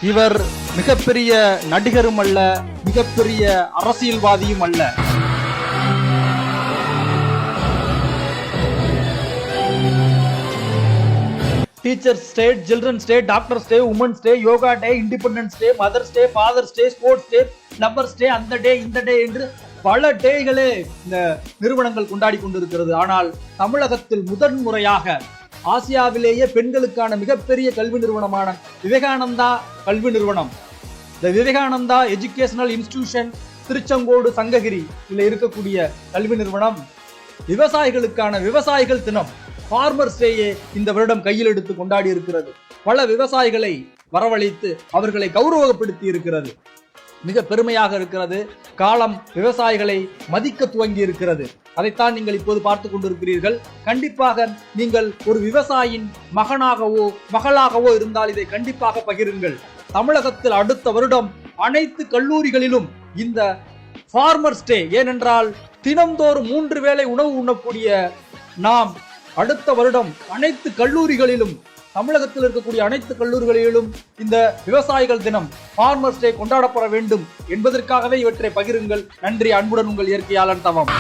இவர் மிகப்பெரிய நடிகரும் அல்ல, மிகப்பெரிய அரசியல்வாதியும் அல்ல. Teachers day, children's day, doctors day, women's day, yoga day, independence day, mothers day, fathers day, sports day, lovers day, அந்த டே இந்த டே என்று பல டேகளே இந்த நிறுவனங்கள் கொண்டாடி கொண்டிருக்கிறது. ஆனால் தமிழகத்தில் முதன்முறையாக ஆசியாவிலேயே பெண்களுக்கான மிகப்பெரிய கல்வி நிறுவனமான விவேகானந்தா கல்வி நிறுவனம், இந்த விவேகானந்தா எஜுகேஷனல் இன்ஸ்டிடியூஷன் திருச்செங்கோடு சங்ககிரி இருக்கக்கூடிய கல்வி நிறுவனம் விவசாயிகளுக்கான விவசாயிகள் தினம் ஃபார்மர்ஸ் டேயை இந்த வருடம் கையில் எடுத்து கொண்டாடி இருக்கிறது. பல விவசாயிகளை வரவழைத்து அவர்களை கௌரவப்படுத்தி இருக்கிறது. மிக பெருமையாக இருக்கிறது. காலம் விவசாயிகளை மதிக்க துவங்கி இருக்கிறது. அதைத்தான் நீங்கள் இப்போது பார்த்து கொண்டிருக்கிறீர்கள். கண்டிப்பாக நீங்கள் ஒரு விவசாயியின் மகனாகவோ மகளாகவோ இருந்தால் இதை கண்டிப்பாக பகிருங்கள். தமிழகத்தில் அடுத்த வருடம் அனைத்து கல்லூரிகளிலும் இந்த ஃபார்மர்ஸ் டே, ஏனென்றால் தினந்தோறும் 3 வேளை உணவு உண்ணக்கூடிய நாம் அடுத்த வருடம் அனைத்து கல்லூரிகளிலும், தமிழகத்தில் இருக்கக்கூடிய அனைத்து கல்லூரிகளிலும் இந்த விவசாயிகள் தினம் ஃபார்மர்ஸ் டே கொண்டாடப்பட வேண்டும் என்பதற்காகவே இவற்றை பகிருங்கள். நன்றி. அன்புடன் உங்கள் இயற்கையாளன் தவம்.